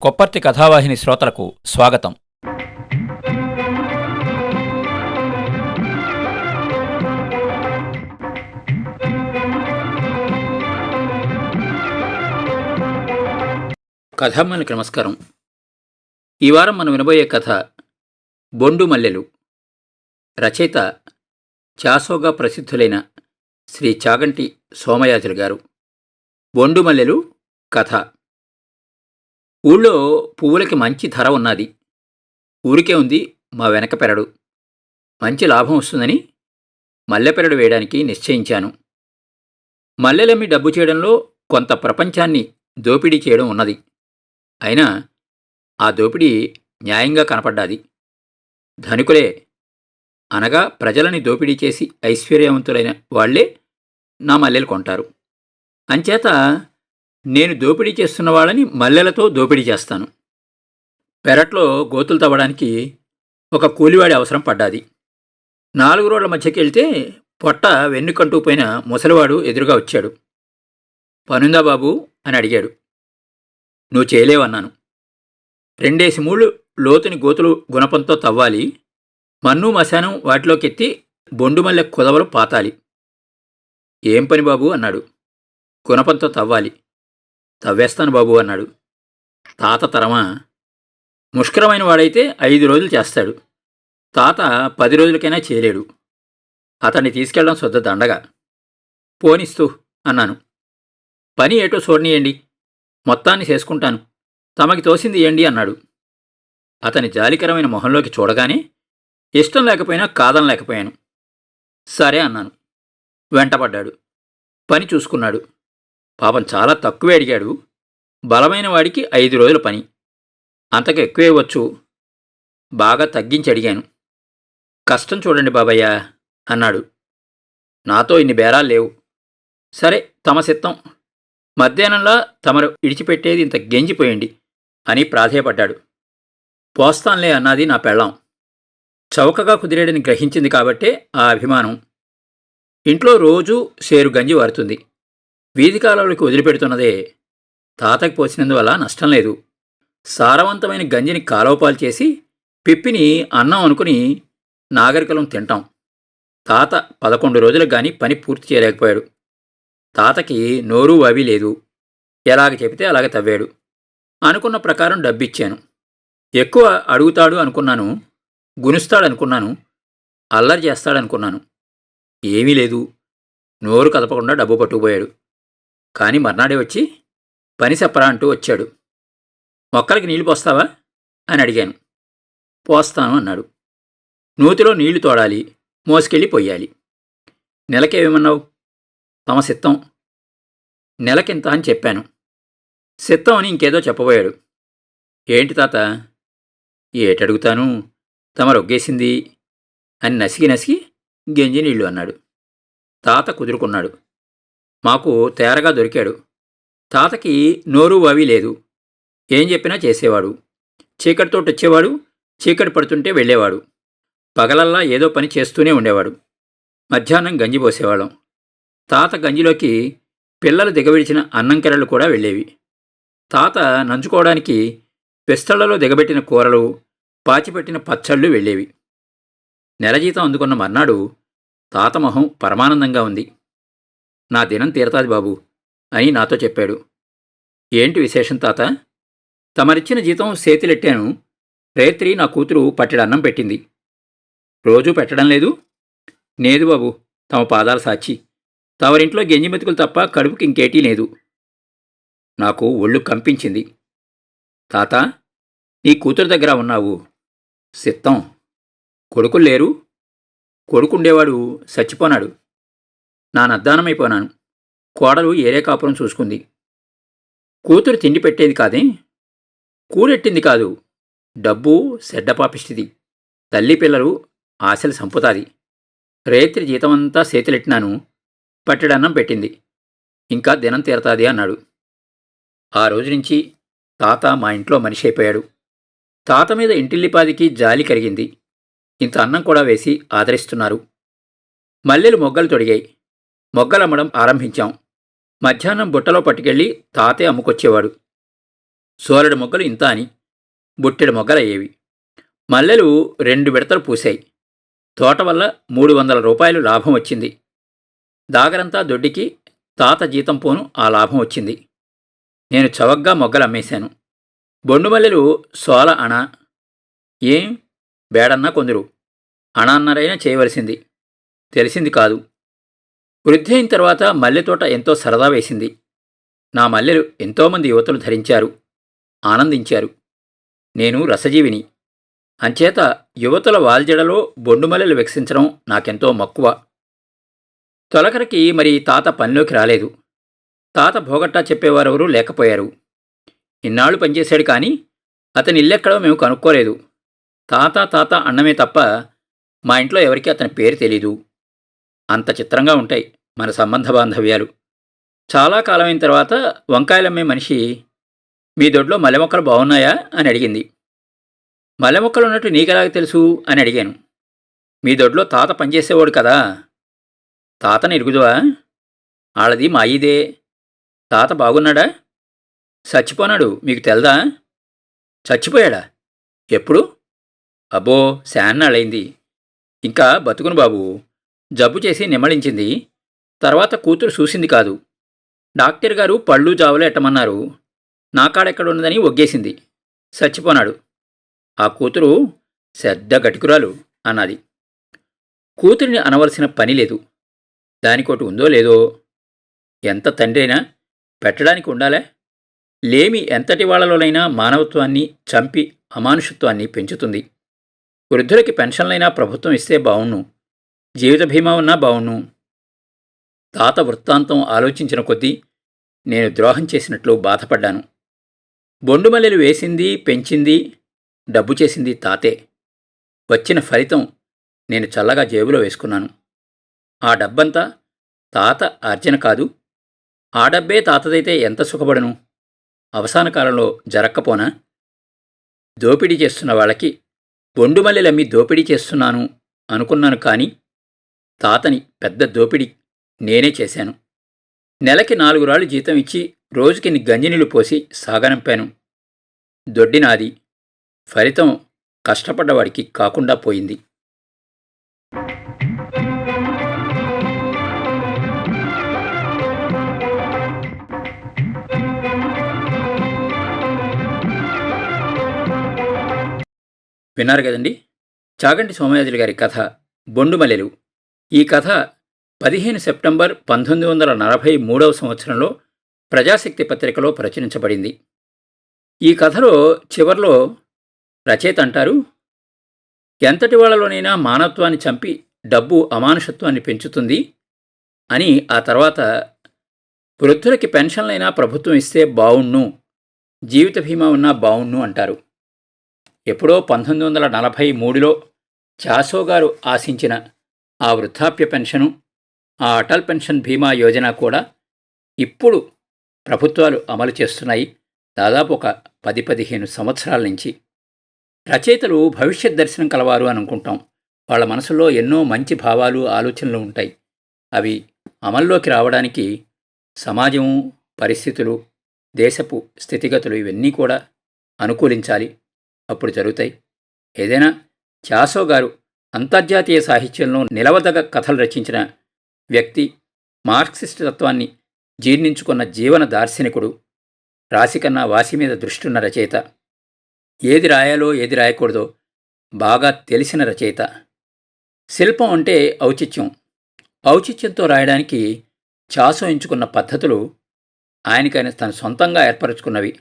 కొప్పర్తి కథావాహిని శ్రోతలకు స్వాగతం. కథామ్మలకి నమస్కారం. ఈ వారం మనం వినబోయే కథ బొండు మల్లెలు. రచయిత చాసోగా ప్రసిద్ధులైన శ్రీ చాగంటి సోమయాజులు గారు. బొండు మల్లెలు కథ. ఊళ్ళో పువ్వులకి మంచి ధర ఉన్నది. ఊరికే ఉంది మా వెనక పెరడు. మంచి లాభం వస్తుందని మల్లెపెరడు వేయడానికి నిశ్చయించాను. మల్లెలమ్మి డబ్బు చేయడంలో కొంత ప్రపంచాన్ని దోపిడీ చేయడం ఉన్నది. అయినా ఆ దోపిడీ న్యాయంగా కనపడ్డాది. ధనికులే అనగా ప్రజలని దోపిడీ చేసి ఐశ్వర్యవంతులైన వాళ్లే నా మల్లెలు కొంటారు. అంచేత నేను దోపిడీ చేస్తున్న వాళ్ళని మల్లెలతో దోపిడీ చేస్తాను. పెరట్లో గోతులు తవ్వడానికి ఒక కూలివాడి అవసరం పడ్డాది. 4 రోడ్ల మధ్యకి వెళ్తే పొట్ట వెన్నుకంటూ పోయిన ముసలివాడు ఎదురుగా వచ్చాడు. పనుందా బాబు అని అడిగాడు. నువ్వు చేయలేవన్నాను. 2 మూళ్ళు లోతుని గోతులు గుణపంతో తవ్వాలి. మన్ను మశానం వాటిలోకెత్తి బొండుమల్లె కుదవలు పాతాలి. ఏం పని బాబు అన్నాడు. గుణపంతో తవ్వాలి. తవ్వేస్తాను బాబు అన్నాడు. తాత తరమా? ముష్కరమైన వాడైతే 5 రోజులు చేస్తాడు. తాత 10 రోజులకైనా చేయలేడు. అతన్ని తీసుకెళ్ళడం శుద్ధ దండగా. పోనిస్తూ అన్నాను. పని ఏటో చూడనియండి, మొత్తాన్ని చేసుకుంటాను, తమకి తోసింది ఇయ్యండి అన్నాడు. అతని జాలికరమైన మొహంలోకి చూడగానే ఇష్టం లేకపోయినా కాదనలేకపోయాను. సరే అన్నాను. వెంటపడ్డాడు. పని చూసుకున్నాడు. పాపం చాలా తక్కువే అడిగాడు. బలమైన వాడికి 5 రోజుల పని. అంతకు ఎక్కువే వచ్చు. బాగా తగ్గించి అడిగాను. కష్టం చూడండి బాబయ్య అన్నాడు. నాతో ఇన్ని బేరాలు లేవు. సరే తమ సిత్తం. మధ్యాహ్నంలా తమరు ఇడిచిపెట్టేది ఇంత గెంజిపోయండి అని ప్రాధేయపడ్డాడు. పోస్తాన్లే అన్నది నా పెళ్ళాం. చౌకగా కుదిరేడని గ్రహించింది కాబట్టే ఆ అభిమానం. ఇంట్లో రోజూ సేరు గంజి వారుతుంది. వీధి కాలువలకి వదిలిపెడుతున్నదే. తాతకి పోసినందువల్ల నష్టం లేదు. సారవంతమైన గంజిని కాలువపాలు చేసి పిప్పిని అన్నం అనుకుని నాగరికలం తింటాం. తాత 11 రోజులకు గాని పని పూర్తి చేయలేకపోయాడు. తాతకి నోరు అవి లేదు. ఎలాగ చెబితే అలాగ తవ్వాడు. అనుకున్న ప్రకారం డబ్బిచ్చాను. ఎక్కువ అడుగుతాడు అనుకున్నాను. గునుస్తాడనుకున్నాను. అల్లరి చేస్తాడనుకున్నాను. ఏమీ లేదు. నోరు కదపకుండా డబ్బు పట్టుకుపోయాడు. కాని మర్నాడే వచ్చి పని చెప్పరా అంటూ వచ్చాడు. మొక్కలకి నీళ్లు పోస్తావా అని అడిగాను. పోస్తాను అన్నాడు. నూతిలో నీళ్లు తోడాలి, మోసుకెళ్ళి పొయ్యాలి. నెలకేమన్నావు? తమ సిత్తం. నెలకింత అని చెప్పాను. సిత్తం అని ఇంకేదో చెప్పబోయాడు. ఏంటి తాత? ఏటడుగుతాను, తమరొగ్గేసింది అని నసిగి నసిగి గెంజి నీళ్లు అన్నాడు. తాత కుదురుకున్నాడు. మాకు తేరగా దొరికాడు. తాతకి నోరు అవి లేదు. ఏం చెప్పినా చేసేవాడు. చీకటితోటి వచ్చేవాడు. చీకటి పడుతుంటే వెళ్ళేవాడు. పగలల్లా ఏదో పని చేస్తూనే ఉండేవాడు. మధ్యాహ్నం గంజి పోసేవాళ్ళం. తాత గంజిలోకి పిల్లలు దిగవిడిచిన అన్నం కెరళ్ళు కూడా వెళ్ళేవి. తాత నంచుకోవడానికి పిస్తళ్లలో దిగబెట్టిన కూరలు, పాచిపెట్టిన పచ్చళ్ళు వెళ్ళేవి. నెల జీతం అందుకున్న మర్నాడు తాత మొహం పరమానందంగా ఉంది. నా దినం తీరతాది బాబు అని నాతో చెప్పాడు. ఏంటి విశేషం తాత? తమరిచ్చిన జీతం సేతిలెట్టాను. రేత్రి నా కూతురు పట్టెడన్నం పెట్టింది. రోజూ పెట్టడం లేదు? లేదు బాబు, తమ పాదాలు సాచి. తమరింట్లో గెంజి మెతుకులు తప్ప కడుపుకి ఇంకేటీ లేదు. నాకు ఒళ్ళు కంపించింది. తాత, నీ కూతురు దగ్గర ఉన్నావు. సిత్తం. కొడుకులు లేరు? కొడుకుండేవాడు చచ్చిపోనాడు. నా నద్దానమైపోనాను. కోడలు ఏరే కాపురం చూసుకుంది. కూతురు తిండి పెట్టేది కాదే? కూడెట్టింది కాదు. డబ్బు సెడ్డపాపిష్టిది. తల్లి పిల్లలు ఆశలు సంపుతాది. రేత్రి జీతమంతా సేతులెట్టినాను. పట్టెడన్నం పెట్టింది. ఇంకా దినం తీరతాది అన్నాడు. ఆ రోజు నుంచి తాత మా ఇంట్లో మనిషి అయిపోయాడు. తాత మీద ఇంటిల్లిపాదికి జాలి కరిగింది. ఇంత అన్నం కూడా వేసి ఆదరిస్తున్నారు. మల్లెలు మొగ్గలు తొడిగాయి. మొగ్గలమ్మడం ఆరంభించాం. మధ్యాహ్నం బుట్టలో పట్టుకెళ్ళి తాతే అమ్ముకొచ్చేవాడు. సోలెడు మొగ్గలు ఇంత అని బుట్టెడు మొగ్గలయ్యేవి. మల్లెలు 2 విడతలు పూశాయి. తోట వల్ల 300 రూపాయలు లాభం వచ్చింది. దాగరంతా దొడ్డికి తాత జీతం పోను ఆ లాభం వచ్చింది. నేను చవగ్గా మొగ్గలు అమ్మేశాను. బొండుమల్లెలు సోల అణ. ఏం బేడన్నా కొందరు అణాన్నరైనా చేయవలసింది. తెలిసింది కాదు. వృద్ధి అయిన తర్వాత మల్లెతోట ఎంతో సరదా వేసింది. నా మల్లెలు ఎంతోమంది యువతులు ధరించారు, ఆనందించారు. నేను రసజీవిని. అంచేత యువతుల వాల్జడలో బొండుమల్లెలు వికసించడం నాకెంతో మక్కువ. తొలకరికి మరి తాత పనిలోకి రాలేదు. తాత భోగట్టా చెప్పేవారెవరూ లేకపోయారు. ఇన్నాళ్లు పనిచేశాడు కానీ అతని ఇల్లెక్కడో మేము కనుక్కోలేదు. తాత తాత అన్నమే తప్ప మా ఇంట్లో ఎవరికీ అతని పేరు తెలీదు. అంత చిత్రంగా ఉంటాయి మన సంబంధ బాంధవ్యాలు. చాలా కాలమైన తర్వాత వంకాయలమ్మే మనిషి, మీ దొడ్లో మల్లె మొక్కలు బాగున్నాయా అని అడిగింది. మల్లె మొక్కలు ఉన్నట్టు నీకెలాగ తెలుసు అని అడిగాను. మీ దొడ్లో తాత పనిచేసేవాడు కదా. తాతని ఎరుగుదువా? ఆళ్ళది మా ఈదే. తాత బాగున్నాడా? చచ్చిపోనాడు, మీకు తెల్దా? చచ్చిపోయాడా? ఎప్పుడు? అబ్బో శాన్నాళ్ళయింది. ఇంకా బతుకును బాబు. జబ్బు చేసి నిమ్మళించింది. తర్వాత కూతురు చూసింది కాదు. డాక్టర్ గారు పళ్ళు జావులు ఎట్టమన్నారు. నాకాడెక్కడున్నదని ఒగ్గేసింది. చచ్చిపోనాడు. ఆ కూతురు శ్రద్ధ గటికురాలు అన్నది. కూతురిని అనవలసిన పని లేదు. దానికోటి ఉందో లేదో. ఎంత తండ్రైనా పెట్టడానికి ఉండాలే. లేమి ఎంతటి వాళ్లలోనైనా మానవత్వాన్ని చంపి అమానుషత్వాన్ని పెంచుతుంది. వృద్ధులకి పెన్షన్లైనా ప్రభుత్వం ఇస్తే బావుణ్ణు. జీవిత బీమా ఉన్నా బావుణ్ణు. తాత వృత్తాంతం ఆలోచించిన కొద్దీ నేను ద్రోహం చేసినట్లు బాధపడ్డాను. బొండుమల్లెలు వేసింది, పెంచింది, డబ్బు చేసింది తాతే. వచ్చిన ఫలితం నేను చల్లగా జేబులో వేసుకున్నాను. ఆ డబ్బంతా తాత ఆర్జన కాదు. ఆ డబ్బే తాతదైతే ఎంత సుఖపడను. అవసాన కాలంలో జరక్కపోనా? దోపిడీ చేస్తున్న వాళ్ళకి బొండుమల్లెలమ్మి దోపిడీ చేస్తున్నాను అనుకున్నాను. కానీ తాతని పెద్ద దోపిడీ నేనే చేశాను. నెలకి 4 రాళ్లు జీతం ఇచ్చి రోజుకిన్ని గంజినీళ్లు పోసి సాగనంపాను. దొడ్డి నాది. ఫలితం కష్టపడ్డవాడికి కాకుండా పోయింది. విన్నారు కదండి, చాగంటి సోమయాజులు గారి కథ బొండుమల్లెలు. ఈ కథ 15 సెప్టెంబర్ 1943 సంవత్సరంలో ప్రజాశక్తి పత్రికలో ప్రచురించబడింది. ఈ కథలో చివర్లో రచయిత అంటారు, ఎంతటి వాళ్లలోనైనా మానవత్వాన్ని చంపి డబ్బు అమానుషత్వాన్ని పెంచుతుంది అని. ఆ తర్వాత వృద్ధులకి పెన్షన్లైనా ప్రభుత్వం ఇస్తే బావుణ్ణు, జీవిత బీమా ఉన్నా బావుణ్ణు అంటారు. ఎప్పుడో 1943లో చాసో గారు ఆశించిన ఆ వృద్ధాప్య పెన్షను, ఆ అటల్ పెన్షన్ బీమా యోజన కూడా ఇప్పుడు ప్రభుత్వాలు అమలు చేస్తున్నాయి. దాదాపు ఒక 10-15 సంవత్సరాల నుంచి. రచయితలు భవిష్యత్ దర్శనం కలవారు అని అనుకుంటాం. వాళ్ళ మనసులో ఎన్నో మంచి భావాలు, ఆలోచనలు ఉంటాయి. అవి అమల్లోకి రావడానికి సమాజం, పరిస్థితులు, దేశపు స్థితిగతులు ఇవన్నీ కూడా అనుకూలించాలి. అప్పుడు జరుగుతాయి. ఏదైనా చాసో గారు అంతర్జాతీయ సాహిత్యంలో నిలవదగ కథలు రచించిన వ్యక్తి. మార్క్సిస్ట్ తత్వాన్ని జీర్ణించుకున్న జీవన దార్శనికుడు. రాశికన్నా వాసి మీద దృష్టిన్న రచయిత. ఏది రాయాలో ఏది రాయకూడదో బాగా తెలిసిన రచయిత. శిల్పం అంటే ఔచిత్యం. ఔచిత్యంతో రాయడానికి చాసో ఎంచుకున్న పద్ధతులు ఆయనకైనా తన సొంతంగా ఏర్పరచుకున్నవి.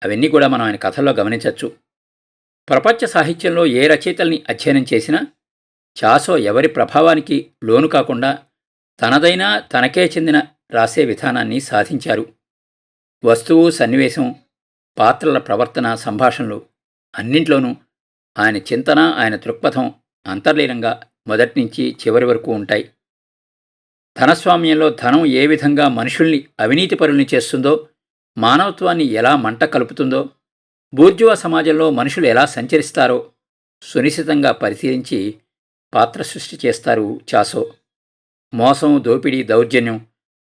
అవన్నీ కూడా మనం ఆయన కథల్లో గమనించవచ్చు. ప్రపంచ సాహిత్యంలో ఏ రచయితల్ని అధ్యయనం చేసినా చాసో ఎవరి ప్రభావానికి లోను కాకుండా తనదైన, తనకే చెందిన రాసే విధానాన్ని సాధించారు. వస్తువు, సన్నివేశం, పాత్రల ప్రవర్తన, సంభాషణలు అన్నింట్లోనూ ఆయన చింతన, ఆయన దృక్పథం అంతర్లీనంగా మొదటినుంచి చివరి వరకు ఉంటాయి. ధనస్వామ్యంలో ధనం ఏ విధంగా మనుషుల్ని అవినీతిపరుల్ని చేస్తుందో, మానవత్వాన్ని ఎలా మంట కలుపుతుందో, బూర్జువా సమాజంలో మనుషులు ఎలా సంచరిస్తారో సునిశితంగా పరిశీలించి పాత్ర సృష్టి చేస్తారు చాసో. మోసం, దోపిడీ, దౌర్జన్యం,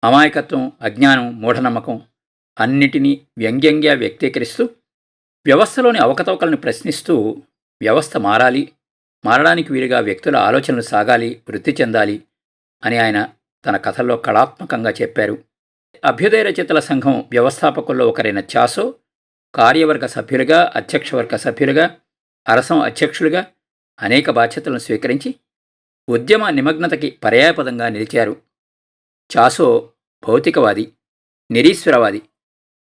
అమాయకత్వం, అజ్ఞానం, మూఢనమ్మకం అన్నిటినీ వ్యంగ్యంగా వ్యక్తీకరిస్తూ వ్యవస్థలోని అవకతవకలను ప్రశ్నిస్తూ వ్యవస్థ మారడానికి వీలుగా వ్యక్తుల ఆలోచనలు సాగాలి, వృద్ధి చెందాలి అని ఆయన తన కథల్లో కళాత్మకంగా చెప్పారు. అభ్యుదయ రచయితల సంఘం వ్యవస్థాపకుల్లో ఒకరైన చాసో కార్యవర్గ సభ్యులుగా, అధ్యక్షవర్గ సభ్యులుగా, అరసం అధ్యక్షులుగా అనేక బాధ్యతలను స్వీకరించి ఉద్యమ నిమగ్నతకి పర్యాయపదంగా నిలిచారు. చాసో భౌతికవాది, నిరీశ్వరవాది.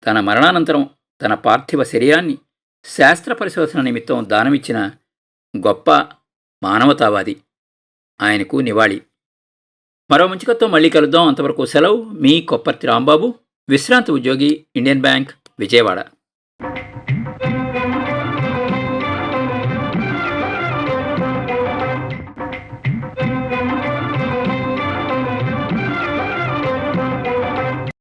తన మరణానంతరం తన పార్థివ శరీరాన్ని శాస్త్ర పరిశోధన నిమిత్తం దానమిచ్చిన గొప్ప మానవతావాది. ఆయనకు నివాళి. మరో మంచికతో మళ్ళీ కలుద్దాం. అంతవరకు సెలవు. మీ కొప్పర్తి రాంబాబు, విశ్రాంతి ఉద్యోగి, ఇండియన్ బ్యాంక్, విజయవాడ.